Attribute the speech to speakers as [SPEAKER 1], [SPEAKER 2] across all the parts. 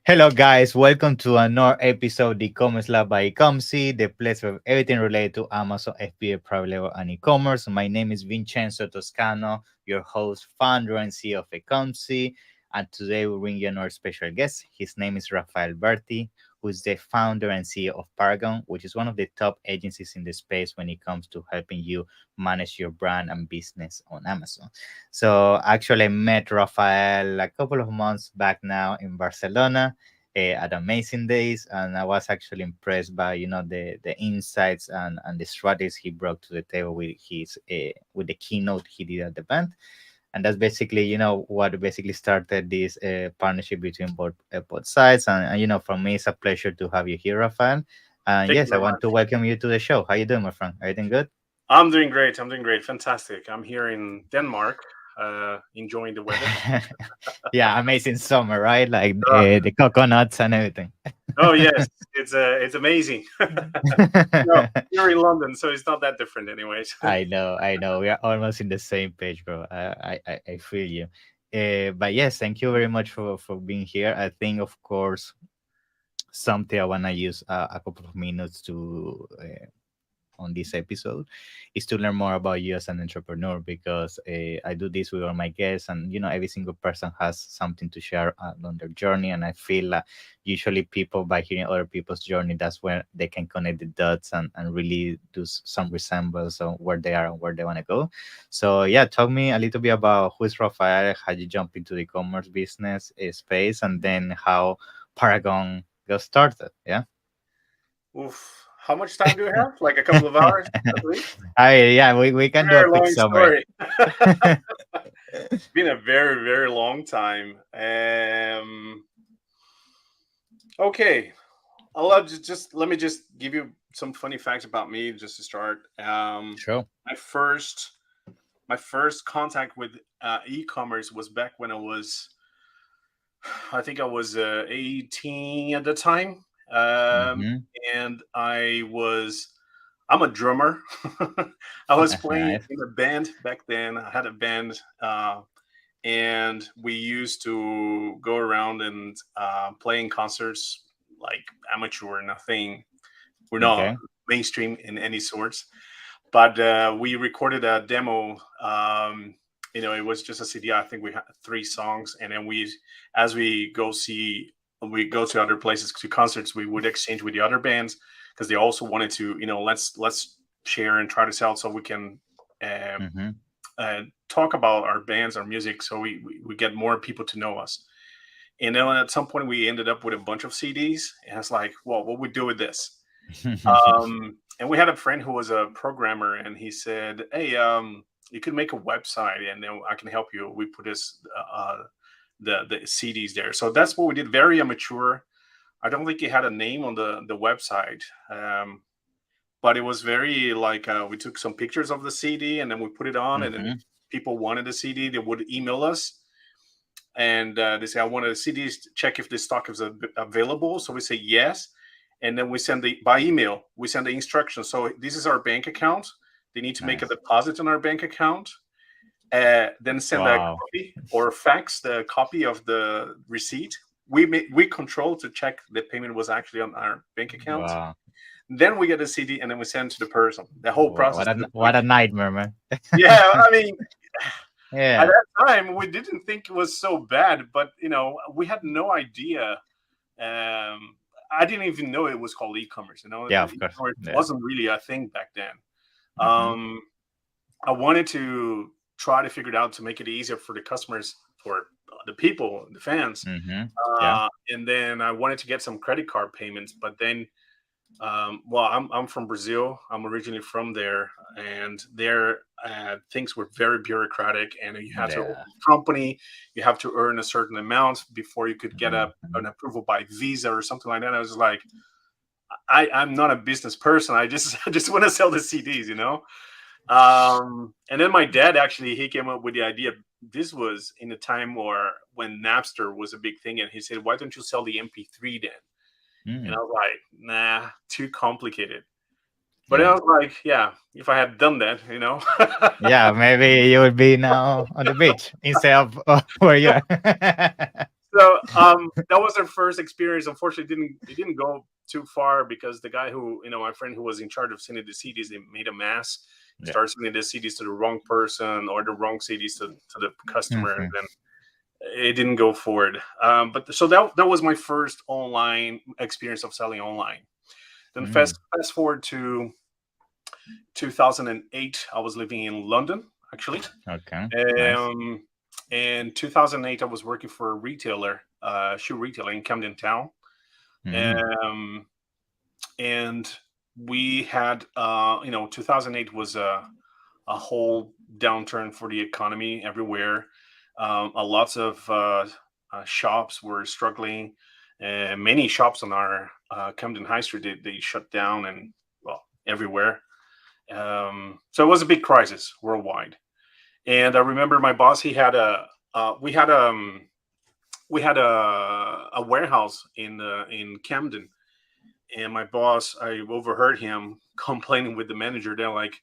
[SPEAKER 1] Hello, guys. Welcome to another episode of the e-commerce lab by Ecomcy, the place of everything related to Amazon, FBA, private label, and e-commerce. My name is Vincenzo Toscano, your host, founder, and CEO of Ecomcy. And today we bring you another special guest. His name is Rafael Berti, who is the founder and CEO of Paragon, which is one of the top agencies in the space when it comes to helping you manage your brand and business on Amazon. So actually, I met Rafael a couple of months back now in Barcelona at Amazing Days, and I was actually impressed by the insights and the strategies he brought to the table with his with the keynote he did at the event. And that's basically what basically started this partnership between both sides. And for me, it's a pleasure to have you here, Rafael. And
[SPEAKER 2] Thank you
[SPEAKER 1] yes, I
[SPEAKER 2] very
[SPEAKER 1] want to
[SPEAKER 2] much.
[SPEAKER 1] welcome you to the show. How you doing, my friend? Everything good?
[SPEAKER 2] I'm doing great. I'm doing great. Fantastic. I'm here in Denmark, enjoying the weather.
[SPEAKER 1] Yeah, amazing summer, right? Like
[SPEAKER 2] Uh,
[SPEAKER 1] the coconuts and everything.
[SPEAKER 2] oh yes, it's amazing. No, you're in London, so it's not that different, anyways.
[SPEAKER 1] I know. We are almost in the same page, bro. I feel you. But yes, thank you very much for being here. I think, of course, something I wanna use a couple of minutes to on this episode is to learn more about you as an entrepreneur because I do this with all my guests, and every single person has something to share on their journey. And I feel usually people, by hearing other people's journey, that's where they can connect the dots and really do some resemblance on where they are and where they want to go. So yeah, talk me a little bit about who is Rafael, how you jump into the commerce business space, and then how Paragon got started. Yeah.
[SPEAKER 2] Oof. How much time do we have? Like a couple of hours, at least.
[SPEAKER 1] Yeah, we can do a
[SPEAKER 2] Very
[SPEAKER 1] quick
[SPEAKER 2] long
[SPEAKER 1] summary.
[SPEAKER 2] story. It's been a very, very long time. Okay. Let me just give you some funny facts about me just to start.
[SPEAKER 1] Sure.
[SPEAKER 2] My first my first contact with e-commerce was back when I think I was 18 at the time. um,
[SPEAKER 1] Mm-hmm.
[SPEAKER 2] and I'm a drummer. I was playing
[SPEAKER 1] Nice.
[SPEAKER 2] in a band back then. I had a band, and we used to go around and play in concerts, like amateur, nothing. We're not
[SPEAKER 1] Okay.
[SPEAKER 2] mainstream in any sorts, but we recorded a demo. It was just a CD. I think we had three songs, and then as we go to other places to concerts, we would exchange with the other bands because they also wanted to, let's share and try to sell so we can uh,
[SPEAKER 1] Mm-hmm.
[SPEAKER 2] talk about our bands, our music, so we get more people to know us. And then at some point, we ended up with a bunch of CDs, and it's like, well, what we do with this? And we had a friend who was a programmer, and he said, "Hey, you could make a website, and then I can help you. We put the CDs there." So that's what we did. Very immature. I don't think it had a name on the website, but it was very like we took some pictures of the CD, and then we put it on, and then if
[SPEAKER 1] Mm-hmm.
[SPEAKER 2] people wanted the CD, they would email us, and they say, "I wanted the CDs. Check if the stock is available." So we say yes, and then we send the by email. We send the instructions. So this is our bank account. They need to make a
[SPEAKER 1] Nice.
[SPEAKER 2] deposit on our bank account. Then send a
[SPEAKER 1] Wow.
[SPEAKER 2] copy or fax the copy of the receipt. We control to check the payment was actually on our bank account.
[SPEAKER 1] Wow.
[SPEAKER 2] Then we get a CD, and then we send to the person. The whole
[SPEAKER 1] Wow.
[SPEAKER 2] process took
[SPEAKER 1] What
[SPEAKER 2] like,
[SPEAKER 1] a nightmare, man.
[SPEAKER 2] yeah. I mean, at
[SPEAKER 1] Yeah.
[SPEAKER 2] that time we didn't think it was so bad, but we had no idea. I didn't even know it was called e-commerce.
[SPEAKER 1] Yeah, of course.
[SPEAKER 2] E-commerce
[SPEAKER 1] Yeah.
[SPEAKER 2] wasn't really a thing back then.
[SPEAKER 1] Mm-hmm.
[SPEAKER 2] Um, I wanted to try to figure it out to make it easier for the customers, for the people, the fans.
[SPEAKER 1] Mm-hmm. Yeah.
[SPEAKER 2] And then I wanted to get some credit card payments, but then, well, I'm from Brazil. I'm originally from there, and there things were very bureaucratic, and you had to open
[SPEAKER 1] Yeah.
[SPEAKER 2] a company. You have to earn a certain amount before you could get
[SPEAKER 1] Mm-hmm.
[SPEAKER 2] an approval by Visa or something like that. I was like, I'm not a business person. I just I just want to sell the CDs. And then my dad actually he came up with the idea. This was in a time when Napster was a big thing, and he said, "Why don't you sell the MP3 then?" And I
[SPEAKER 1] Mm.
[SPEAKER 2] was like, "Nah, too complicated." But I
[SPEAKER 1] Yeah.
[SPEAKER 2] was like, "Yeah, if I had done that."
[SPEAKER 1] Yeah. Maybe you would be now on the beach instead of where you are.
[SPEAKER 2] So that was our first experience. Unfortunately, it didn't go too far because the guy who, my friend who was in charge of sending the CDs, they made a mess.
[SPEAKER 1] Yeah.
[SPEAKER 2] Started sending the CDs to the wrong person or the wrong CDs to the customer, and
[SPEAKER 1] Mhm.
[SPEAKER 2] then it didn't go forward. But so that was my first online experience of selling online. Then
[SPEAKER 1] Mm.
[SPEAKER 2] fast forward to 2008. I was living in London actually.
[SPEAKER 1] Okay. Nice.
[SPEAKER 2] Um, in 2008, I was working for a retailer, shoe retailer in Camden Town.
[SPEAKER 1] Mm.
[SPEAKER 2] Um, and we had, 2008 was a whole downturn for the economy everywhere. A lots of shops were struggling. Many shops on our Camden High Street, they shut down and, well, everywhere. So it was a big crisis worldwide. And I remember my boss, he had we had a warehouse in Camden, and my boss, I overheard him complaining with the manager. They're like,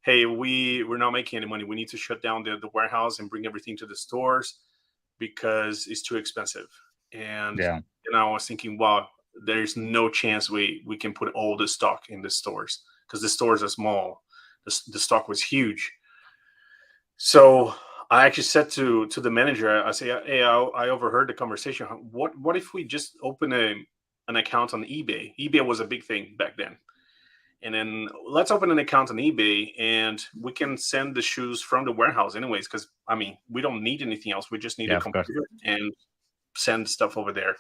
[SPEAKER 2] "Hey, we're not making any money. We need to shut down the warehouse and bring everything to the stores because it's too expensive." And
[SPEAKER 1] Yeah.
[SPEAKER 2] I was thinking, wow, there's no chance we can put all the stock in the stores because the stores are small. The stock was huge. So I actually said to the manager, I say, "Hey, I overheard the conversation. What if we just open an account on eBay? eBay was a big thing back then, and then let's open an account on eBay, and we can send the shoes from the warehouse anyways. Because I mean, we don't need anything else. We just need
[SPEAKER 1] Yeah.
[SPEAKER 2] a
[SPEAKER 1] Of course.
[SPEAKER 2] computer and send stuff over there."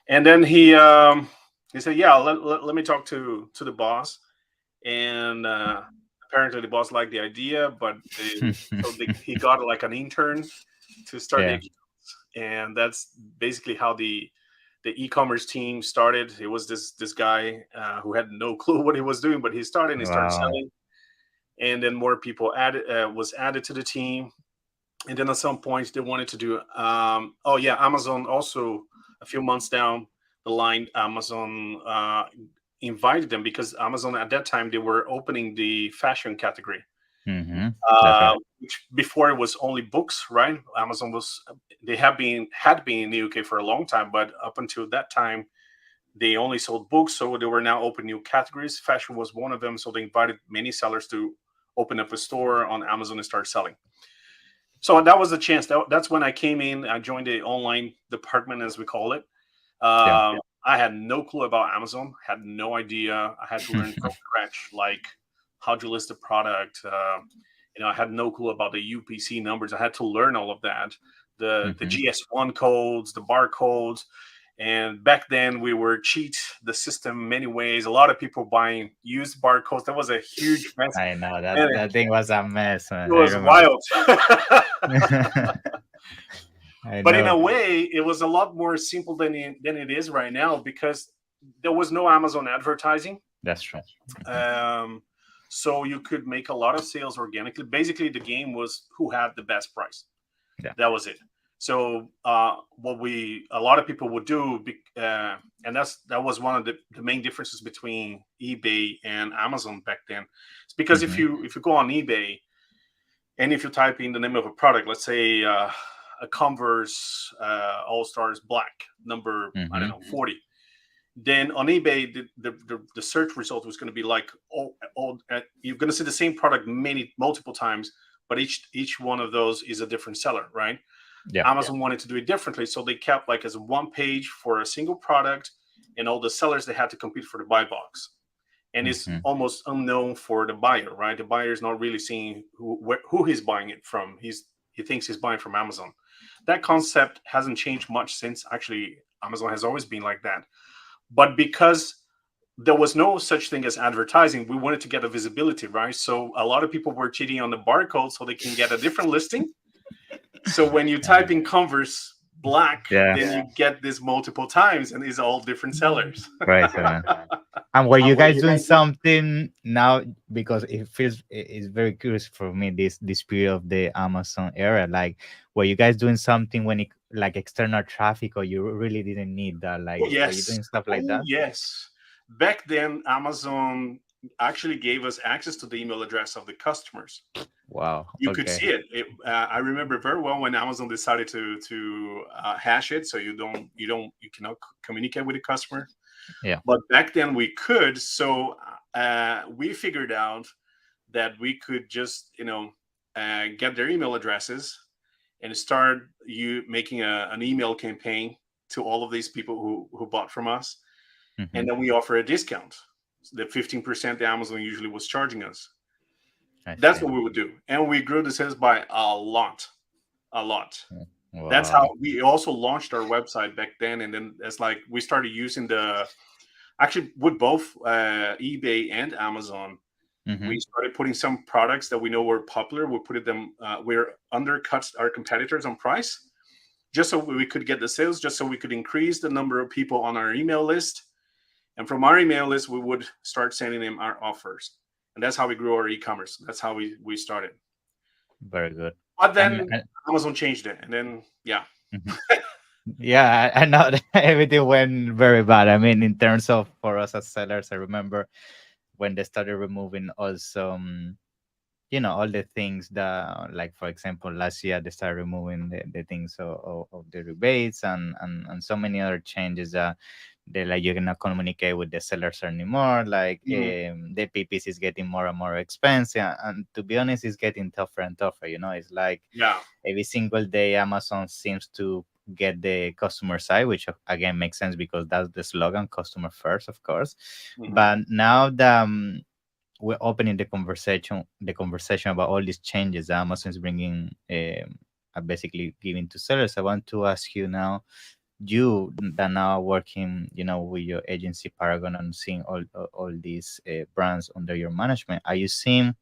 [SPEAKER 2] And then he said, "Yeah, let me talk to the boss." And apparently the boss liked the idea, but he got like an intern to start the
[SPEAKER 1] Yeah.
[SPEAKER 2] accounts, and that's basically how the e-commerce team started. It was this guy who had no clue what he was doing, but he started
[SPEAKER 1] Wow.
[SPEAKER 2] selling, and then more people added was added to the team, and then at some point they wanted to do oh yeah, Amazon also a few months down the line, Amazon invited them because Amazon at that time they were opening the fashion category,
[SPEAKER 1] Mm-hmm. That's right.
[SPEAKER 2] which before it was only books, right? Amazon was, they have been had been in the UK for a long time, but up until that time they only sold books, so they were now open new categories. Fashion was one of them, so they invited many sellers to open up a store on Amazon and start selling. So that was the chance. That's when I came in. I joined the online department, as we call it.
[SPEAKER 1] Yeah.
[SPEAKER 2] I had no clue about Amazon. Had no idea. I had to learn from scratch, like how to list a product. I had no clue about the UPC numbers. I had to learn all of that. The
[SPEAKER 1] Mm-hmm.
[SPEAKER 2] GS1 codes, the barcodes, and back then we were cheat the system many ways. A lot of people buying used barcodes. That was a huge mess.
[SPEAKER 1] I know
[SPEAKER 2] Man,
[SPEAKER 1] that thing was a mess,
[SPEAKER 2] it
[SPEAKER 1] man. I
[SPEAKER 2] was
[SPEAKER 1] remember.
[SPEAKER 2] wild.
[SPEAKER 1] I
[SPEAKER 2] But in
[SPEAKER 1] know.
[SPEAKER 2] a way, it was a lot more simple than it is right now because there was no Amazon advertising.
[SPEAKER 1] That's true. Hmm.
[SPEAKER 2] Um, so you could make a lot of sales organically. Basically, the game was who had the best price.
[SPEAKER 1] Yeah.
[SPEAKER 2] That was it. So what we a lot of people would do, and that was one of the main differences between eBay and Amazon back then. It's because
[SPEAKER 1] Hmm.
[SPEAKER 2] if you go on eBay and if you type in the name of a product, let's say a Converse All Stars Black number, I don't
[SPEAKER 1] Hmm.
[SPEAKER 2] know, 40, then on eBay the search result was going to be like you're going to see the same product multiple times, but each one of those is a different seller, right?
[SPEAKER 1] Yeah.
[SPEAKER 2] Amazon wanted to do it differently, so they kept like as one page for a single product, and all the sellers they had to compete for the buy box, and it's
[SPEAKER 1] Hmm.
[SPEAKER 2] almost unknown for the buyer, right? The buyer is not really seeing who he's buying it from. He thinks he's buying from Amazon. That concept hasn't changed much since. Actually, Amazon has always been like that, but because there was no such thing as advertising, we wanted to get a visibility, right? So a lot of people were cheating on the barcode so they can get a different listing. So when you
[SPEAKER 1] Yeah.
[SPEAKER 2] type in Converse Black,
[SPEAKER 1] Yeah.
[SPEAKER 2] then you get this multiple times, and these are all different sellers.
[SPEAKER 1] Right. And were you guys doing something now? Because it feels it's very curious for me this period of the Amazon era. Like, were you guys doing something when it like external traffic, or you really didn't need that? Like, were you
[SPEAKER 2] Yes.
[SPEAKER 1] doing stuff like
[SPEAKER 2] Oh,
[SPEAKER 1] that?
[SPEAKER 2] yes. Back then, Amazon actually gave us access to the email address of the customers.
[SPEAKER 1] Wow.
[SPEAKER 2] You could
[SPEAKER 1] Okay.
[SPEAKER 2] see it. I remember very well when Amazon decided to hash it, so you cannot communicate with the customer.
[SPEAKER 1] Yeah.
[SPEAKER 2] But back then we could. So we figured out that we could just get their email addresses and start you making an email campaign to all of these people who bought from us,
[SPEAKER 1] Hmm.
[SPEAKER 2] and then we offer a discount, the 15% that Amazon usually was charging us.
[SPEAKER 1] I
[SPEAKER 2] That's
[SPEAKER 1] see.
[SPEAKER 2] what we would do, and we grew the sales by a lot.
[SPEAKER 1] Mm.
[SPEAKER 2] That's how
[SPEAKER 1] Wow.
[SPEAKER 2] we also launched our website back then, and then it's like we started using the actually with both eBay and Amazon.
[SPEAKER 1] Hmm.
[SPEAKER 2] We started putting some products that we know were popular. We put them, we're undercut our competitors on price, just so we could get the sales, just so we could increase the number of people on our email list. And from our email list, we would start sending them our offers. And that's how we grew our e-commerce. That's how we started.
[SPEAKER 1] Very good.
[SPEAKER 2] But
[SPEAKER 1] And,
[SPEAKER 2] then Amazon changed it. And then, yeah.
[SPEAKER 1] mhm. Yeah, I know that everything went very bad. I mean, in terms of for us as sellers, I remember when they started removing also, all the things that, like, for example, last year they started removing the things of the rebates and so many other changes that they like you cannot communicate with the sellers anymore. Like
[SPEAKER 2] Mhm.
[SPEAKER 1] the PPC is getting more and more expensive, and to be honest, it's getting tougher and tougher. It's like
[SPEAKER 2] Yeah.
[SPEAKER 1] every single day Amazon seems to get the customer side, which again makes sense because that's the slogan, customer first, of course.
[SPEAKER 2] Mhm.
[SPEAKER 1] But now that we're opening the conversation about all these changes that Amazon is bringing, basically giving to sellers, I want to ask you now, you that now working, with your agency Paragon and seeing all these brands under your management, are you seeing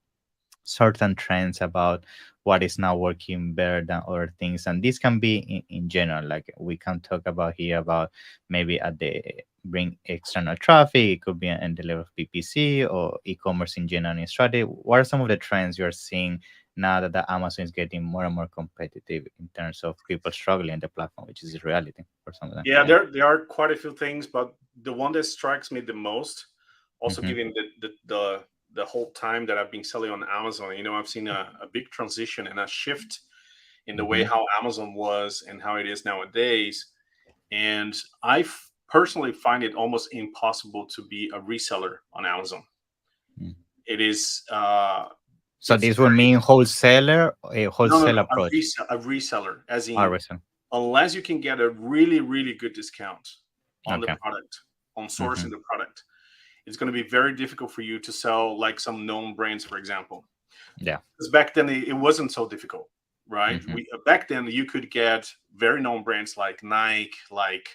[SPEAKER 1] certain trends about what is now working better than other things? And this can be in general, like we can talk about here about maybe at the bring external traffic, it could be in the level of PPC or e-commerce in general in strategy. What are some of the trends you're seeing now that the Amazon is getting more and more competitive in terms of people struggling in the platform, which is a reality for some of them?
[SPEAKER 2] Yeah,
[SPEAKER 1] Yeah.
[SPEAKER 2] there are quite a few things, but the one that strikes me the most, also
[SPEAKER 1] Hmm.
[SPEAKER 2] given the whole time that I've been selling on Amazon, I've seen a big transition and a shift in the way
[SPEAKER 1] Hmm.
[SPEAKER 2] how Amazon was and how it is nowadays. And personally find it almost impossible to be a reseller on Amazon. It is
[SPEAKER 1] So
[SPEAKER 2] it's
[SPEAKER 1] this would
[SPEAKER 2] very
[SPEAKER 1] mean wholesaler, a
[SPEAKER 2] no,
[SPEAKER 1] wholesale approach.
[SPEAKER 2] a reseller, as in
[SPEAKER 1] Artisan.
[SPEAKER 2] unless you can get a really really good discount on the
[SPEAKER 1] Okay.
[SPEAKER 2] product, on
[SPEAKER 1] Hmm.
[SPEAKER 2] sourcing the product, it's going to be very difficult for you to sell like some known brands, for example.
[SPEAKER 1] Yeah.
[SPEAKER 2] Because back then it wasn't so difficult, right?
[SPEAKER 1] Hmm.
[SPEAKER 2] We back then you could get very known brands like Nike, like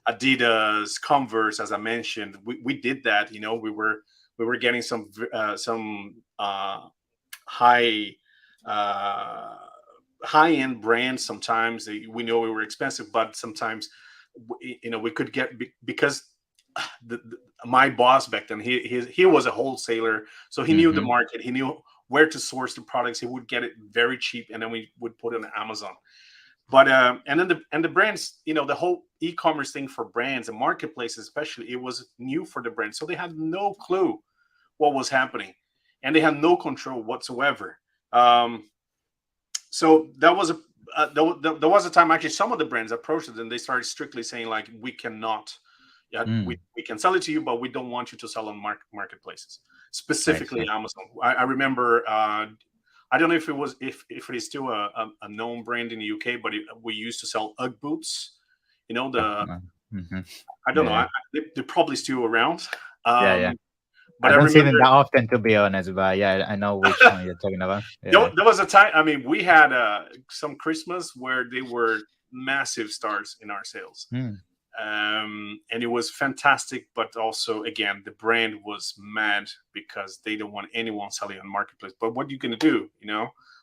[SPEAKER 2] Adidas, Converse, as I mentioned. We did that. We were getting some high uh, high end brands. Sometimes we know we were expensive, but sometimes we could get because my boss back then he was a wholesaler, so he knew the
[SPEAKER 1] Hmm.
[SPEAKER 2] market. He knew where to source the products. He would get it very cheap, and then we would put it on Amazon. But and then the brands, the whole e-commerce thing for brands and marketplaces, especially, it was new for the brands, so they had no clue what was happening, and they had no control whatsoever. Um, so that was there was a time actually some of the brands approached it and they started strictly saying like we cannot, yeah, we,
[SPEAKER 1] Mm,
[SPEAKER 2] we can sell it to you, but we don't want you to sell on marketplaces,
[SPEAKER 1] I
[SPEAKER 2] specifically
[SPEAKER 1] see.
[SPEAKER 2] Amazon. I remember I don't know if it was if it is still a known brand in the UK, but we used to sell UGG boots.
[SPEAKER 1] Yeah.
[SPEAKER 2] The
[SPEAKER 1] Mhm.
[SPEAKER 2] I don't know.
[SPEAKER 1] Yeah.
[SPEAKER 2] They're probably still around.
[SPEAKER 1] Yeah. Yeah.
[SPEAKER 2] But
[SPEAKER 1] I
[SPEAKER 2] I
[SPEAKER 1] don't see them
[SPEAKER 2] remember
[SPEAKER 1] that often, to be honest, but yeah, I know which one you're talking about. Yeah.
[SPEAKER 2] there was a time. I mean, we had some Christmas where they were massive stars in our sales,
[SPEAKER 1] Mm,
[SPEAKER 2] and it was fantastic. But also, again, the brand was mad because they don't want anyone selling on marketplace. But what are you gonna do?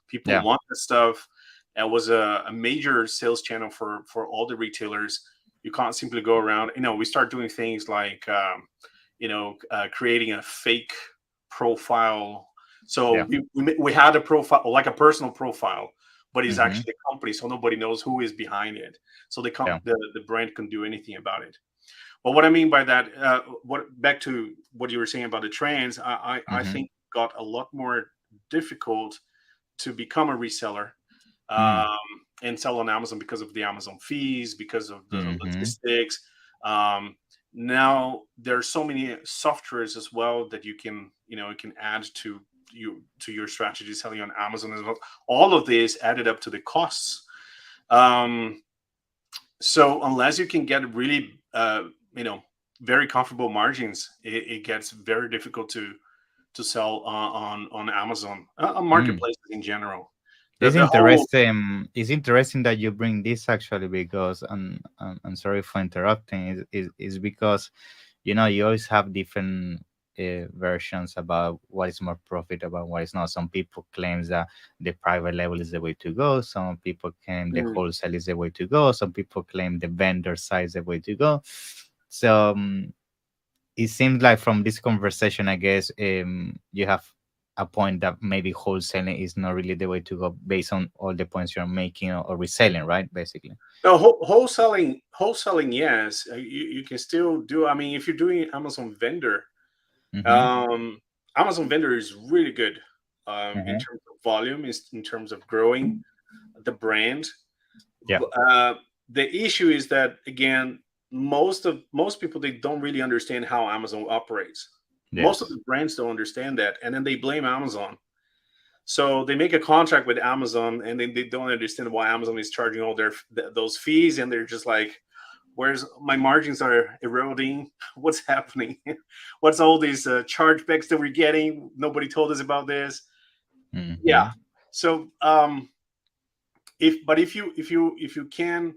[SPEAKER 2] People
[SPEAKER 1] yeah.
[SPEAKER 2] want the stuff. It was a major sales channel for all the retailers. You can't simply go around. We start doing things like creating a fake profile. So
[SPEAKER 1] Yeah.
[SPEAKER 2] we had a profile, like a personal profile, but it's
[SPEAKER 1] Hmm.
[SPEAKER 2] actually a company, so nobody knows who is behind it. So they can't
[SPEAKER 1] Yeah.
[SPEAKER 2] the brand can do anything about it. But what I mean by that, what back to what you were saying about the trends, I
[SPEAKER 1] Hmm.
[SPEAKER 2] think got a lot more difficult to become a reseller,
[SPEAKER 1] Mm.
[SPEAKER 2] um, and sell on Amazon because of the Amazon fees, because of the
[SPEAKER 1] Mm-hmm.
[SPEAKER 2] logistics. Um, Now there are so many softwares as well that you can add to your strategy selling on Amazon as well. All of this added up to the costs. Um, so unless you can get really you know very comfortable margins, it gets very difficult to sell on Amazon, on
[SPEAKER 1] Mm.
[SPEAKER 2] marketplaces in general.
[SPEAKER 1] It's
[SPEAKER 2] The whole
[SPEAKER 1] interesting. It's interesting that you bring this actually because, I'm sorry for interrupting. Is because you always have different versions about what is more profitable, what is not. Some people claims that the private label is the way to go. Some people claim the
[SPEAKER 2] Mm.
[SPEAKER 1] wholesale is the way to go. Some people claim the vendor side is the way to go. So it seems like from this conversation, I guess you have a point that maybe wholesaling is not really the way to go based on all the points you're making, or reselling, right? Basically.
[SPEAKER 2] No, wholesaling, yes, you can still do. I mean, if you're doing
[SPEAKER 1] Mm-hmm.
[SPEAKER 2] um, Amazon vendor is really good in
[SPEAKER 1] Mm-hmm.
[SPEAKER 2] terms of volume, is in terms of growing the brand.
[SPEAKER 1] Yeah.
[SPEAKER 2] The issue is that again, most people, they don't really understand how Amazon operates. Most of
[SPEAKER 1] Yes.
[SPEAKER 2] the brands don't understand that, and then they blame Amazon. So they make a contract with Amazon, and then they don't understand why Amazon is charging all those fees, and they're just like, "Where's my margins are eroding? What's happening? What's all these chargebacks that we're getting? Nobody told us about this." Yeah.
[SPEAKER 1] Mm-hmm.
[SPEAKER 2] So if you can,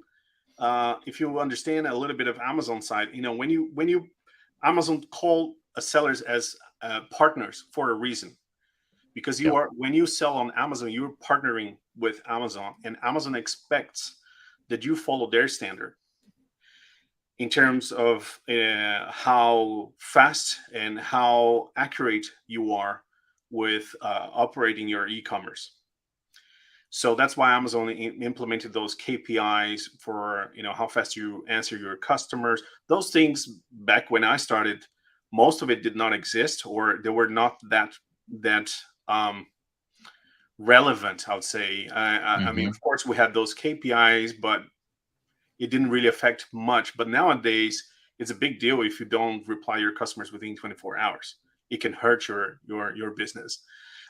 [SPEAKER 2] if you understand a little bit of Amazon side, when you Amazon call sellers as partners for a reason, because
[SPEAKER 1] Yeah.
[SPEAKER 2] when you sell on Amazon, you're partnering with Amazon, and Amazon expects that you follow their standard in terms of how fast and how accurate you are with operating your e-commerce. So that's why Amazon implemented those KPIs for how fast you answer your customers. Those things back when I started, most of it did not exist, or they were not that um, relevant, I would say. I mean,
[SPEAKER 1] Mm-hmm.
[SPEAKER 2] of course, we had those KPIs, but it didn't really affect much. But nowadays, it's a big deal if you don't reply your customers within 24 hours. It can hurt your business.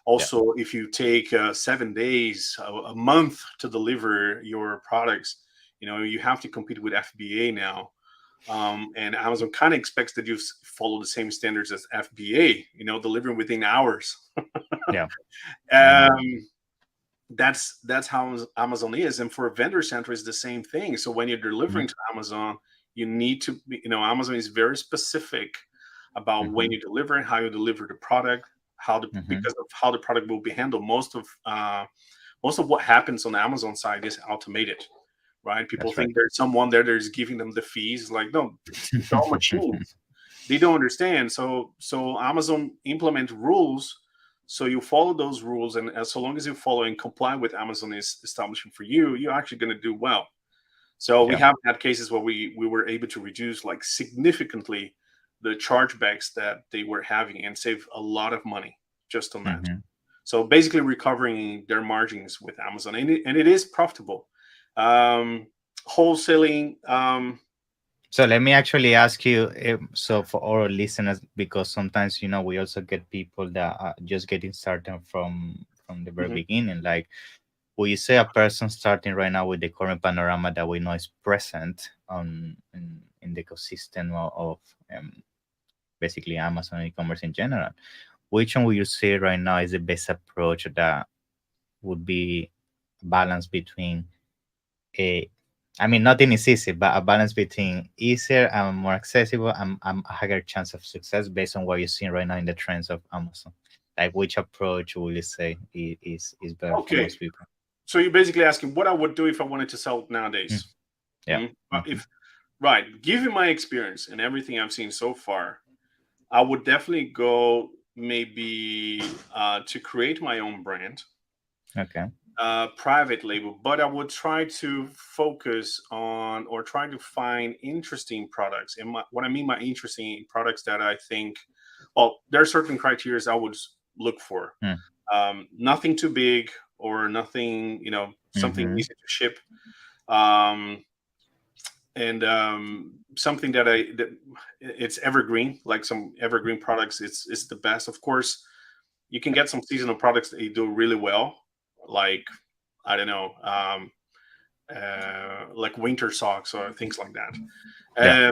[SPEAKER 1] Yeah.
[SPEAKER 2] Also, if you take 7 days, a month to deliver your products, you have to compete with FBA now. And Amazon kind of expects that you follow the same standards as FBA, delivering within hours.
[SPEAKER 1] Yeah. I know.
[SPEAKER 2] Um, that's how Amazon is, and for vendor center is the same thing. So when you're delivering
[SPEAKER 1] Mm-hmm.
[SPEAKER 2] to Amazon, you need to Amazon is very specific about when
[SPEAKER 1] Mm-hmm.
[SPEAKER 2] you deliver and how you deliver the product,
[SPEAKER 1] Mm-hmm.
[SPEAKER 2] because of how the product will be handled. Most of what happens on the Amazon side is automated, right? People
[SPEAKER 1] That's right.
[SPEAKER 2] think there's someone there that's giving them the fees. Like, no, it's all machines. They don't understand. So Amazon implement rules, so you follow those rules, and as so long as you follow and comply with Amazon is establishing for you, you're actually going to do well. So we
[SPEAKER 1] Yeah.
[SPEAKER 2] have had cases where we were able to reduce like significantly the chargebacks that they were having and save a lot of money just on that.
[SPEAKER 1] Mm-hmm.
[SPEAKER 2] So basically recovering their margins with Amazon, and it is profitable. um Wholesaling.
[SPEAKER 1] So let me actually ask you, so for our listeners, because sometimes we also get people that are just getting started from the very
[SPEAKER 2] Mhm.
[SPEAKER 1] beginning. Like, will you say a person starting right now with the current panorama that we know is present in the ecosystem of basically Amazon e-commerce in general? Which one would you say right now is the best approach that would be balance between a I mean, nothing is easy, but a balance between easier and more accessible and a higher chance of success based on what you're seeing right now in the trends of Amazon. Like, which approach will you say is better for
[SPEAKER 2] Okay,
[SPEAKER 1] most people?
[SPEAKER 2] so you're basically asking what I would do if I wanted to sell
[SPEAKER 1] Mm,
[SPEAKER 2] nowadays.
[SPEAKER 1] yeah. Hmm.
[SPEAKER 2] If right, given my experience and everything I've seen so far, I would definitely go maybe to create my own brand,
[SPEAKER 1] Okay.
[SPEAKER 2] private label, but I would try to focus on or try to find interesting products. And what I mean by interesting products, that I think, well, there are certain criteria I would look for.
[SPEAKER 1] Mm,
[SPEAKER 2] Nothing too big, or nothing, something
[SPEAKER 1] Mm-hmm.
[SPEAKER 2] easy to ship. Um, and something that it's evergreen, like some evergreen products. It's the best. Of course, you can get some seasonal products that you do really well, like I don't know, like winter socks or things like that.
[SPEAKER 1] Yeah.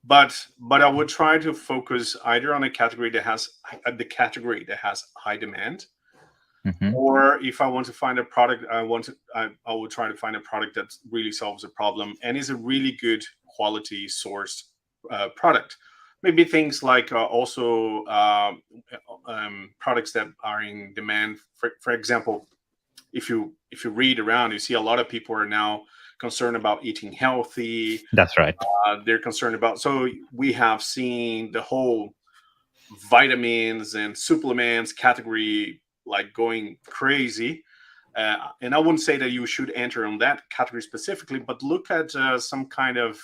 [SPEAKER 2] But I would try to focus either on a category that has the category that has high demand,
[SPEAKER 1] Mm-hmm.
[SPEAKER 2] or if I want to find a product, I will try to find a product that really solves a problem and is a really good quality sourced product. Maybe things like also products that are in demand. For example, if you read around, you see a lot of people are now concerned about eating healthy.
[SPEAKER 1] That's right.
[SPEAKER 2] They're concerned about. So we have seen the whole vitamins and supplements category like going crazy. And I wouldn't say that you should enter on that category specifically, but look at some kind of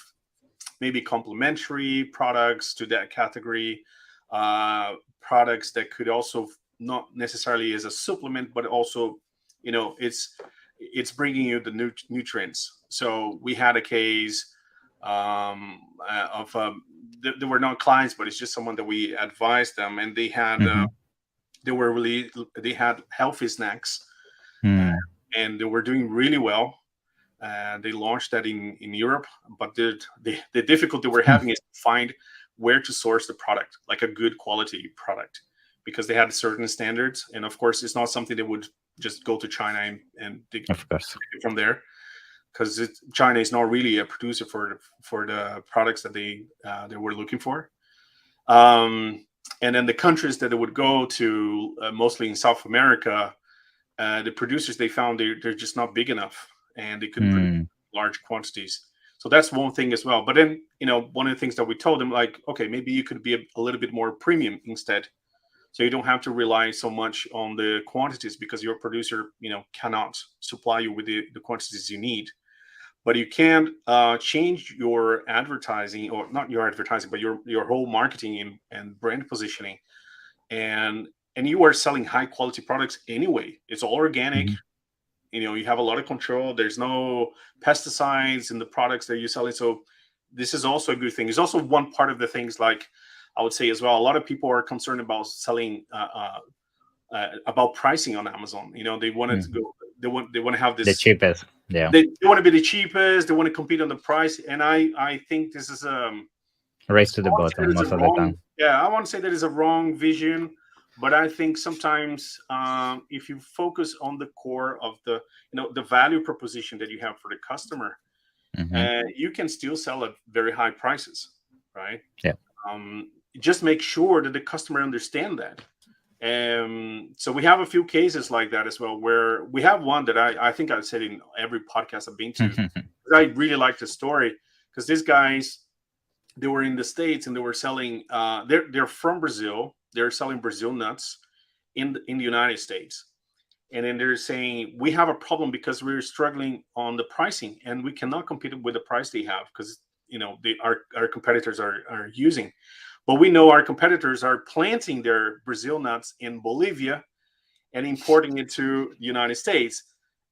[SPEAKER 2] maybe complementary products to that category, products that could also not necessarily as a supplement, but also, it's bringing you the nutrients. So we had a case of they were not clients, but it's just someone that we advised them, and
[SPEAKER 1] Mm-hmm.
[SPEAKER 2] they had healthy snacks, uh,
[SPEAKER 1] Mm.
[SPEAKER 2] and they were doing really well. They launched that in Europe, but the difficulty we're having is to find where to source the product, like a good quality product, because they had certain standards, and of course, it's not something that would just go to China and take
[SPEAKER 1] Of course.
[SPEAKER 2] it from there, because China is not really a producer for the products that they were looking for. Um, and then the countries that they would go to, mostly in South America, the producers they found they're just not big enough, and they couldn't produce
[SPEAKER 1] Mm.
[SPEAKER 2] large quantities. So that's one thing as well. But then, one of the things that we told them, like, okay, maybe you could be a little bit more premium instead, so you don't have to rely so much on the quantities, because your producer, cannot supply you with the quantities you need. But you can change your advertising, or not your advertising, but your whole marketing and brand positioning, and you are selling high quality products anyway. It's all organic.
[SPEAKER 1] Mm-hmm.
[SPEAKER 2] You have a lot of control. There's no pesticides in the products that you're selling. So this is also a good thing. It's also one part of the things, like I would say as well. A lot of people are concerned about selling, about pricing on Amazon. They wanted to
[SPEAKER 1] Mm-hmm.
[SPEAKER 2] go. They want to have
[SPEAKER 1] The
[SPEAKER 2] this.
[SPEAKER 1] cheapest. Yeah.
[SPEAKER 2] They want to be the cheapest. They want to compete on the price. And I think this is
[SPEAKER 1] Race to
[SPEAKER 2] I
[SPEAKER 1] the
[SPEAKER 2] want to say that
[SPEAKER 1] bottom
[SPEAKER 2] is a
[SPEAKER 1] most of the
[SPEAKER 2] wrong.
[SPEAKER 1] time.
[SPEAKER 2] Yeah, I want to say that is a wrong vision. But I think sometimes, if you focus on the core of the value proposition that you have for the customer,
[SPEAKER 1] Mm-hmm.
[SPEAKER 2] you can still sell at very high prices, right?
[SPEAKER 1] Yeah.
[SPEAKER 2] Just make sure that the customer understand that. So we have a few cases like that as well, where we have one that I think I've said in every podcast I've been to. I really like the story, because these guys, they were in the States, and they were selling, they're from Brazil. They're selling Brazil nuts in the United States. And then they're saying, we have a problem because we're struggling on the pricing, and we cannot compete with the price they have, because our competitors are using. But we know our competitors are planting their Brazil nuts in Bolivia and importing it to the United States.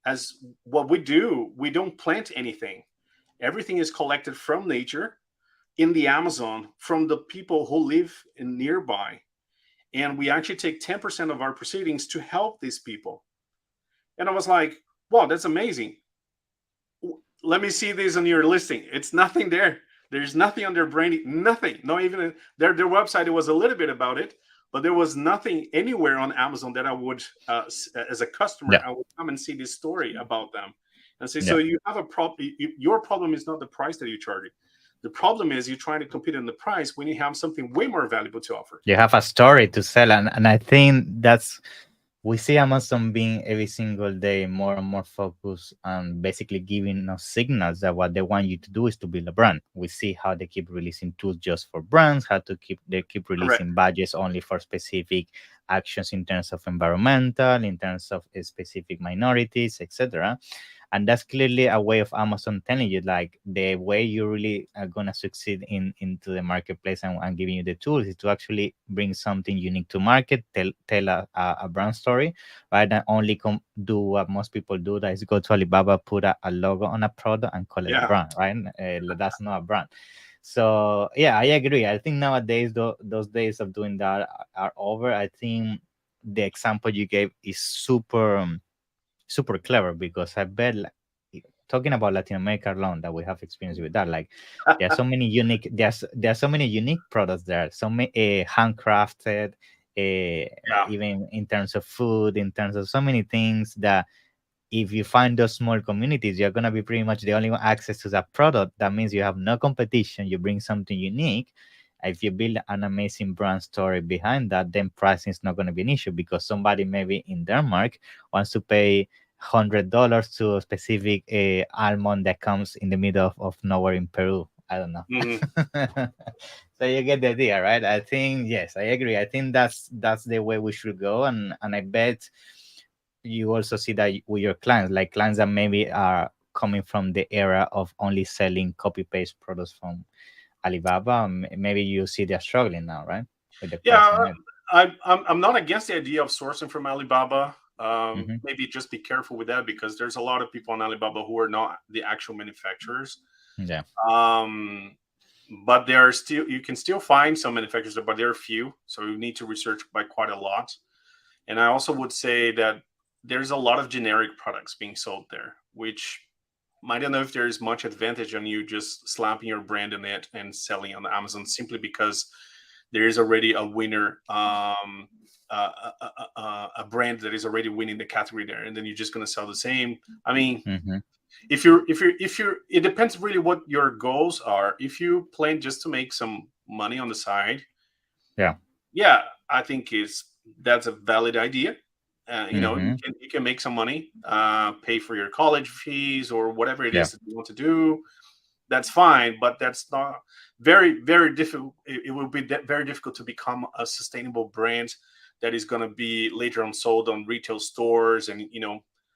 [SPEAKER 2] As what we do, we don't plant anything. Everything is collected from nature in the Amazon, from the people who live in nearby. And we actually take 10% of our proceedings to help these people. And I was like, wow, that's amazing. Let me see this on your listing. It's nothing there. There's nothing on their branding, nothing. Not even their website. It was a little bit about it, but there was nothing anywhere on Amazon that I would, as a customer,
[SPEAKER 1] Yeah.
[SPEAKER 2] I would come and see this story about them and say, so
[SPEAKER 1] Yeah.
[SPEAKER 2] you have a problem. Your problem is not the price that you charge. The problem is you're trying to compete on the price when you have something way more valuable to offer.
[SPEAKER 1] You have a story to sell, and I think that's we see Amazon being every single day more and more focused on basically giving us signals that what they want you to do is to build a brand. We see how they keep releasing tools just for brands, how to keep they keep
[SPEAKER 2] Correct.
[SPEAKER 1] releasing badges only for specific actions in terms of environmental, in terms of specific minorities, etc. And that's clearly a way of Amazon telling you, like, the way you really are gonna succeed into the marketplace, and giving you the tools is to actually bring something unique to market, tell a brand story, right? And only do what most people do, that is go to Alibaba, put a logo on a product and call it a
[SPEAKER 2] Yeah.
[SPEAKER 1] brand, right? That's not a brand. So yeah, I agree. I think nowadays those days of doing that are over. I think the example you gave is super clever, because I bet, like, talking about Latin America alone, that we have experience with that. Like, there are so many unique products there, so many handcrafted,
[SPEAKER 2] Yeah.
[SPEAKER 1] even in terms of food, in terms of so many things, that if you find those small communities, you're gonna be pretty much the only one access to that product. That means you have no competition. You bring something unique. If you build an amazing brand story behind that, then pricing is not gonna be an issue, because somebody maybe in Denmark wants to pay $100 to a specific almond that comes in the middle of nowhere in Peru. I don't know.
[SPEAKER 2] Hmm.
[SPEAKER 1] So you get the idea, right? I think, yes, I agree. I think that's the way we should go, and I bet you also see that with your clients, like clients that maybe are coming from the era of only selling copy paste products from Alibaba. Maybe you see they're struggling now, right, with the
[SPEAKER 2] Yeah.
[SPEAKER 1] pricing. Maybe.
[SPEAKER 2] I'm not against the idea of sourcing from Alibaba.
[SPEAKER 1] Mm-hmm.
[SPEAKER 2] Maybe just be careful with that, because there's a lot of people on Alibaba who are not the actual manufacturers.
[SPEAKER 1] Yeah.
[SPEAKER 2] Um, but there are still, you can still find some manufacturers, but there are few. So you need to research by quite a lot. And I also would say that there's a lot of generic products being sold there, which I don't know if there's much advantage on you just slapping your brand in it and selling on Amazon, simply because there is already a winner, a brand that is already winning the category there, and then you're just going to sell the same. I mean,
[SPEAKER 1] Mm-hmm.
[SPEAKER 2] it depends really what your goals are. If you plan just to make some money on the side,
[SPEAKER 1] Yeah.
[SPEAKER 2] yeah, I think is that's a valid idea.
[SPEAKER 1] Mm-hmm.
[SPEAKER 2] You can make some money, pay for your college fees or whatever it
[SPEAKER 1] Yeah.
[SPEAKER 2] is that you want to do. That's fine, but that's not very difficult. It will be very difficult to become a sustainable brand that is going to be later on sold on retail stores, and be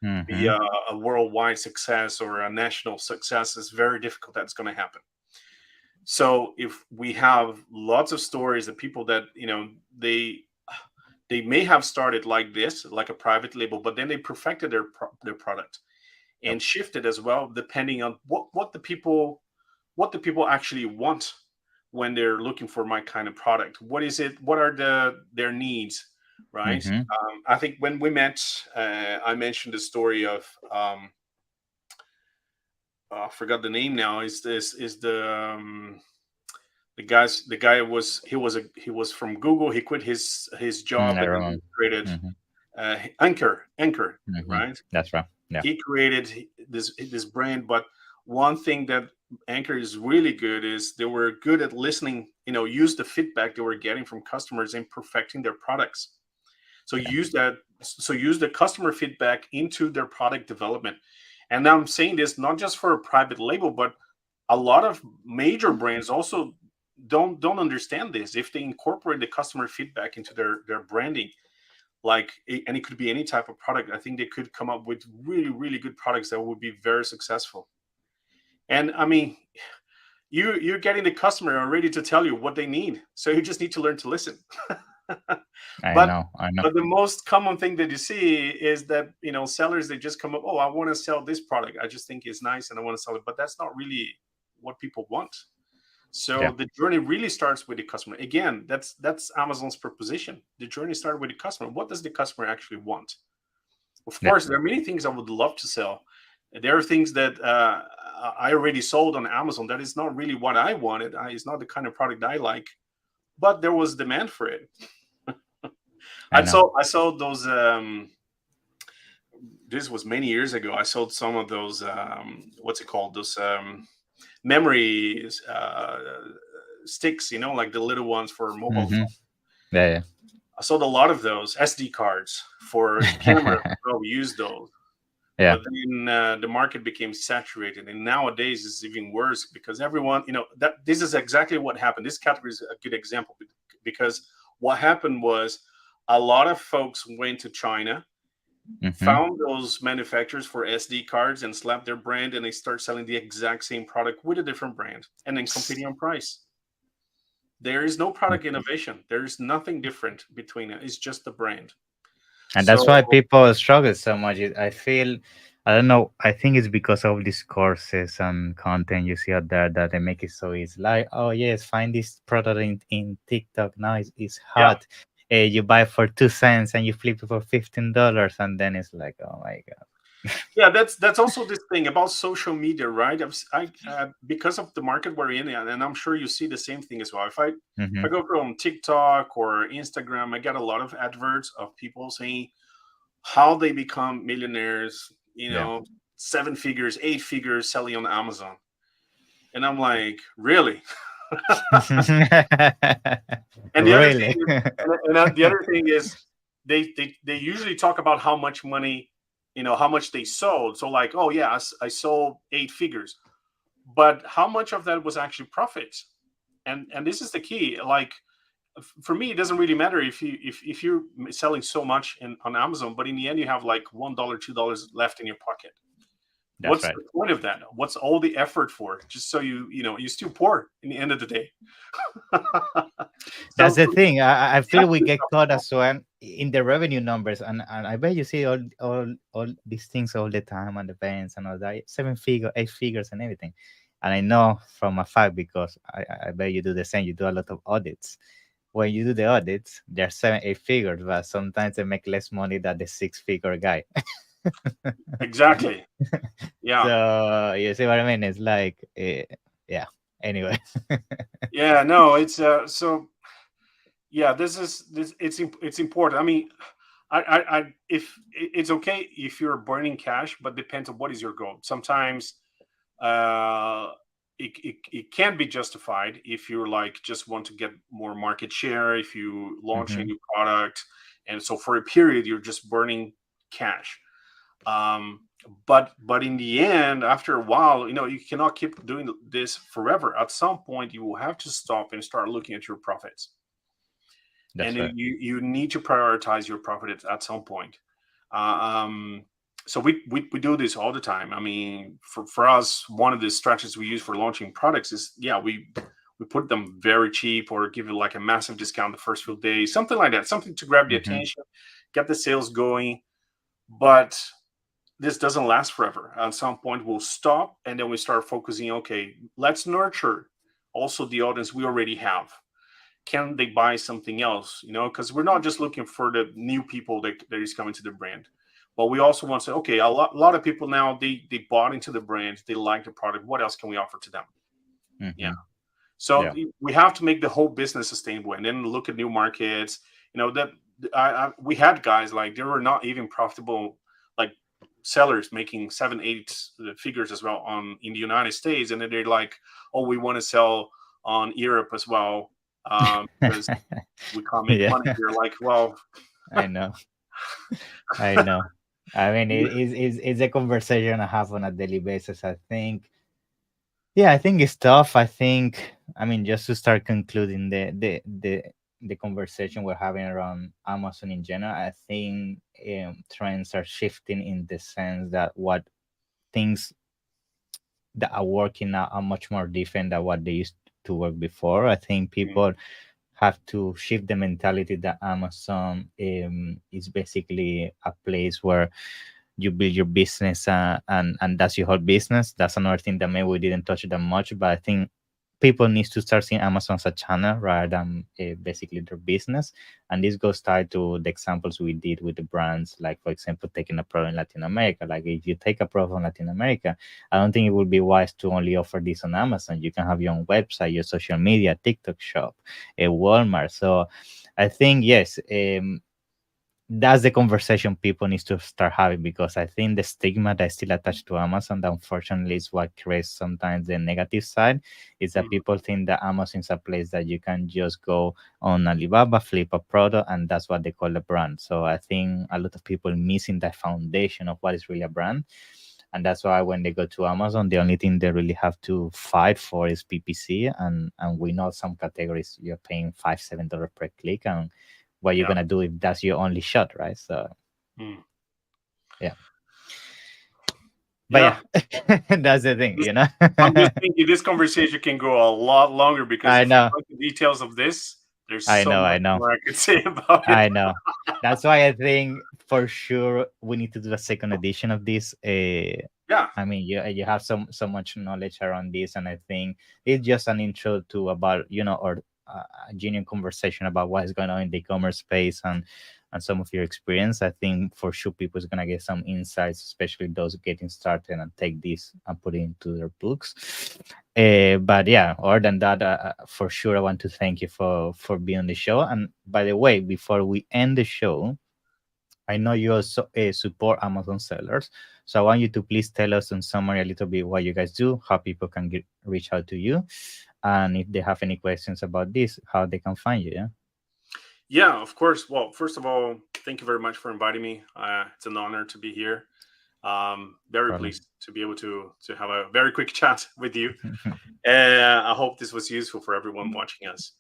[SPEAKER 1] Mm-hmm.
[SPEAKER 2] a worldwide success or a national success. It's very difficult that's going to happen. So if we have lots of stories of people that they may have started like this, like a private label, but then they perfected their product
[SPEAKER 1] Yep.
[SPEAKER 2] and shifted as well, depending on what the people actually want when they're looking for my kind of product. What is it? What are their needs, right?
[SPEAKER 1] Mm-hmm.
[SPEAKER 2] I think when we met, I mentioned the story of I forgot the name now. Is the guy was from Google. He quit his job,
[SPEAKER 1] I
[SPEAKER 2] and then he
[SPEAKER 1] remember.
[SPEAKER 2] created
[SPEAKER 1] Mm-hmm.
[SPEAKER 2] Anchor,
[SPEAKER 1] Mm-hmm.
[SPEAKER 2] right?
[SPEAKER 1] That's right. Yeah.
[SPEAKER 2] He created this brand, but one thing that Anchor is really good is they were good at listening, use the feedback they were getting from customers in perfecting their products. So
[SPEAKER 1] Yeah.
[SPEAKER 2] use the customer feedback into their product development. And now I'm saying this not just for a private label, but a lot of major brands also don't understand this. If they incorporate the customer feedback into their branding, and it could be any type of product, I think they could come up with really really good products that would be very successful. And I mean, you're getting the customer already to tell you what they need, so you just need to learn to listen.
[SPEAKER 1] I
[SPEAKER 2] but
[SPEAKER 1] know. I know.
[SPEAKER 2] but the most common thing that you see is that sellers, they just come up, oh, I want to sell this product, I just think it's nice and I want to sell it, but that's not really what people want. So
[SPEAKER 1] Yeah.
[SPEAKER 2] the journey really starts with the customer. Again, that's Amazon's proposition. The journey started with the customer. What does the customer actually want? Of
[SPEAKER 1] Yeah.
[SPEAKER 2] course, there are many things I would love to sell. There are things that I already sold on Amazon that is not really what I wanted. It's not the kind of product I like, but there was demand for it.
[SPEAKER 1] I know.
[SPEAKER 2] I sold those. This was many years ago. I sold some of those. What's it called? Those memory sticks. Like the little ones for mobile
[SPEAKER 1] Mm-hmm.
[SPEAKER 2] phone.
[SPEAKER 1] Yeah.
[SPEAKER 2] I sold a lot of those SD cards for cameras. Well, we use those.
[SPEAKER 1] Yeah.
[SPEAKER 2] But then the market became saturated, and nowadays it's even worse because everyone, that this is exactly what happened. This category is a good example because what happened was a lot of folks went to China
[SPEAKER 1] Mm-hmm.
[SPEAKER 2] found those manufacturers for SD cards and slapped their brand, and they start selling the exact same product with a different brand and then competing on price. There is no product innovation. There's nothing different between it. It's just the brand.
[SPEAKER 1] And that's
[SPEAKER 2] So
[SPEAKER 1] why people struggle so much. I feel, I don't know, I think it's because of these courses and content you see out there that they make it so easy. Like, oh yes, find this product in TikTok now, it's
[SPEAKER 2] yeah,
[SPEAKER 1] hot. You buy for 2 cents and you flip it for $15, and then it's like, oh my god.
[SPEAKER 2] yeah. That's also this thing about social media, right? Because of the market we're in, and I'm sure you see the same thing as well. If I
[SPEAKER 1] Mm-hmm.
[SPEAKER 2] go from TikTok or Instagram, I get a lot of adverts of people saying how they become millionaires.
[SPEAKER 1] Yeah.
[SPEAKER 2] 7 figures, 8 figures selling on Amazon, and I'm like, really? And the other thing
[SPEAKER 1] Really?
[SPEAKER 2] is, the other thing is, they usually talk about how much money, how much they sold. So like, oh yeah, I sold 8 figures, but how much of that was actually profit? And this is the key. Like for me, it doesn't really matter if you're selling so much on Amazon, but in the end you have like $1, $2 left in your pocket.
[SPEAKER 1] That's
[SPEAKER 2] What's
[SPEAKER 1] right.
[SPEAKER 2] the point of that? What's all the effort for? Just so you're still poor in the end of the day.
[SPEAKER 1] That's
[SPEAKER 2] So
[SPEAKER 1] the
[SPEAKER 2] for me,
[SPEAKER 1] thing. I
[SPEAKER 2] you
[SPEAKER 1] feel
[SPEAKER 2] have to
[SPEAKER 1] we
[SPEAKER 2] do
[SPEAKER 1] get caught
[SPEAKER 2] something.
[SPEAKER 1] as well in the revenue numbers, and I bet you see all these things all the time on the bands and all that, 7 figure, 8 figures, and everything. And I know from a fact because I bet you do the same. You do a lot of audits. When you do the audits, they're 7, 8 figures, but sometimes they make less money than the 6 figure guy.
[SPEAKER 2] Exactly. Yeah.
[SPEAKER 1] So you see what I mean? It's like, yeah. Anyway.
[SPEAKER 2] Yeah. No, it's so yeah, this it's important. I mean, I if it's okay if you're burning cash, but depends on what is your goal. Sometimes uh it can be justified if you're like just want to get more market share, if you launch a
[SPEAKER 1] Hmm.
[SPEAKER 2] new product, and so for a period you're just burning cash. But in the end, after a while, you cannot keep doing this forever. At some point you will have to stop and start looking at your profits, and
[SPEAKER 1] That's right.
[SPEAKER 2] you need to prioritize your profit at some point. Uh, um, so we do this all the time. I mean, for us, one of the strategies we use for launching products is, yeah, we put them very cheap or give it like a massive discount the first few days, something like that, something to grab the
[SPEAKER 1] Hmm.
[SPEAKER 2] attention, get the sales going. But this doesn't last forever. At some point we'll stop, and then we start focusing, okay, let's nurture also the audience we already have. Can they buy something else? Because we're not just looking for the new people that is coming to the brand, but we also want to say, okay, a lot of people now, they bought into the brand, they like the product, what else can we offer to them? Yeah.
[SPEAKER 1] Hmm.
[SPEAKER 2] So
[SPEAKER 1] Yeah.
[SPEAKER 2] we have to make the whole business sustainable, and then look at new markets. That we had guys like they were not even profitable, like sellers making 7, 8 figures as well on in the United States, and then they're like, oh, we want to sell on Europe as well, because we can't make
[SPEAKER 1] Yeah.
[SPEAKER 2] money here. Like, well,
[SPEAKER 1] I know. I know. I mean, it's a conversation I have on a daily basis. I think, yeah, I think it's tough. I think, I mean, just to start concluding the conversation we're having around Amazon in general, I think trends are shifting in the sense that what things that are working now are much more different than what they used to work before. I think
[SPEAKER 2] mm,
[SPEAKER 1] people have to shift the mentality that Amazon is basically a place where you build your business, and that's your whole business. That's another thing that maybe we didn't touch that much, but I think people need to start seeing Amazon as a channel rather than basically their business. And this goes tied to the examples we did with the brands, like for example, taking a product in Latin America. Like if you take a product from Latin America, I don't think it would be wise to only offer this on Amazon. You can have your own website, your social media, TikTok shop, a Walmart. So I think yes, that's the conversation people need to start having, because I think the stigma that's still attached to Amazon, that unfortunately is what creates sometimes the negative side, is that
[SPEAKER 2] mm,
[SPEAKER 1] people think that Amazon is a place that you can just go on Alibaba, flip a product, and that's what they call a brand. So I think a lot of people missing that foundation of what is really a brand. And that's why when they go to Amazon, the only thing they really have to fight for is PPC. And we know some categories you're paying $5, $7 per click. And what you're
[SPEAKER 2] yeah.
[SPEAKER 1] gonna do if that's your only shot, right? So
[SPEAKER 2] Mm.
[SPEAKER 1] Yeah, but
[SPEAKER 2] Yeah,
[SPEAKER 1] yeah, that's the thing,
[SPEAKER 2] this,
[SPEAKER 1] you know.
[SPEAKER 2] I'm just thinking this conversation can go a lot longer because
[SPEAKER 1] I
[SPEAKER 2] if we
[SPEAKER 1] know,
[SPEAKER 2] go into details of this, there's
[SPEAKER 1] I
[SPEAKER 2] so
[SPEAKER 1] know,
[SPEAKER 2] much
[SPEAKER 1] I know.
[SPEAKER 2] more I could say about it.
[SPEAKER 1] I know. That's why I think for sure we need to do a second edition of this.
[SPEAKER 2] Yeah,
[SPEAKER 1] I mean, you have so much knowledge around this, and I think it's just an intro to about or a genuine conversation about what is going on in the e-commerce space and some of your experience. I think for sure people is gonna get some insights, especially those getting started and take this and put it into their books. But yeah, other than that, for sure, I want to thank you for being on the show. And by the way, before we end the show, I know you also support Amazon sellers, so I want you to please tell us in summary a little bit what you guys do, how people can reach out to you, and if they have any questions about this, how they can find you. Yeah,
[SPEAKER 2] yeah, of course. Well, first of all, thank you very much for inviting me. It's an honor to be here. Very
[SPEAKER 1] problem.
[SPEAKER 2] pleased to be able to have a very quick chat with you. I hope this was useful for everyone watching us.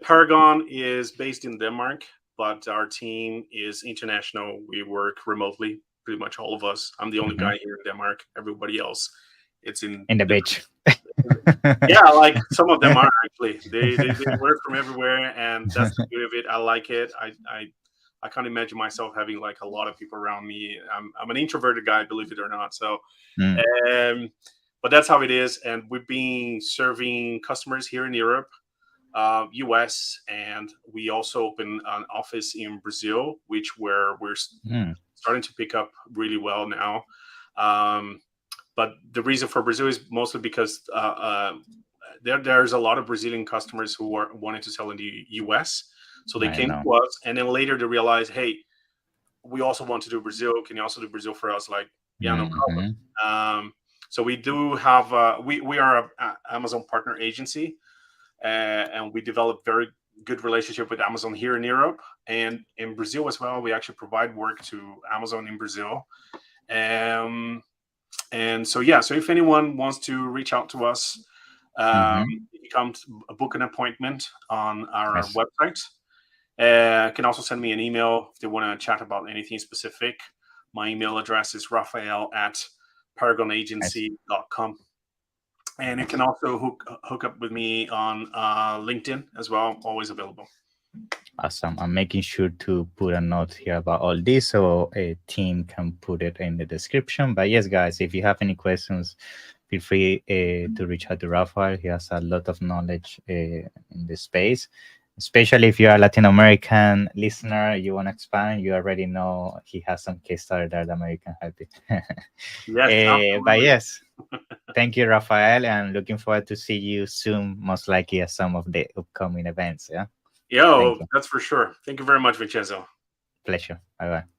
[SPEAKER 2] Paragon is based in Denmark, but our team is international. We work remotely, pretty much all of us. I'm the only
[SPEAKER 1] Hmm.
[SPEAKER 2] guy here in Denmark. Everybody else, it's in
[SPEAKER 1] In the
[SPEAKER 2] different.
[SPEAKER 1] beach.
[SPEAKER 2] Yeah, like some of them are actually. They work from everywhere, and that's the beauty of it. I like it. I can't imagine myself having like a lot of people around me. I'm an introverted guy, believe it or not. So
[SPEAKER 1] Mm,
[SPEAKER 2] um, but that's how it is. And we've been serving customers here in Europe, US, and we also opened an office in Brazil, which where we're
[SPEAKER 1] mm,
[SPEAKER 2] starting to pick up really well now. Um, but the reason for Brazil is mostly because there's a lot of Brazilian customers who are wanting to sell in the US. So they
[SPEAKER 1] I
[SPEAKER 2] came
[SPEAKER 1] know.
[SPEAKER 2] to us, and then later they realized, hey, we also want to do Brazil. Can you also do Brazil for us? Like, yeah, no problem.
[SPEAKER 1] Hmm.
[SPEAKER 2] So we do have we are a Amazon partner agency, and we develop very good relationship with Amazon here in Europe and in Brazil as well. We actually provide work to Amazon in Brazil. Um, and so yeah, so if anyone wants to reach out to us, um,
[SPEAKER 1] Hmm.
[SPEAKER 2] you come to book an appointment on our
[SPEAKER 1] Yes.
[SPEAKER 2] website. Can also send me an email if they want to chat about anything specific. My email address is Rafael at
[SPEAKER 1] Yes.
[SPEAKER 2] paragonagency.com. And you can
[SPEAKER 1] Yes.
[SPEAKER 2] also hook up with me on LinkedIn as well. Always available.
[SPEAKER 1] Awesome. I'm making sure to put a note here about all this so a team can put it in the description. But yes, guys, if you have any questions, feel free to reach out to Rafael. He has a lot of knowledge in this space, especially if you're a Latin American listener, you want to expand, you already know he has some case study there that you can help you.
[SPEAKER 2] Yes,
[SPEAKER 1] But
[SPEAKER 2] absolutely.
[SPEAKER 1] yes, thank you, Rafael, and looking forward to see you soon, most likely at some of the upcoming events. Yeah. Thank
[SPEAKER 2] Yo,
[SPEAKER 1] you.
[SPEAKER 2] that's for sure. Thank you very much, Vincenzo.
[SPEAKER 1] Pleasure. Bye bye.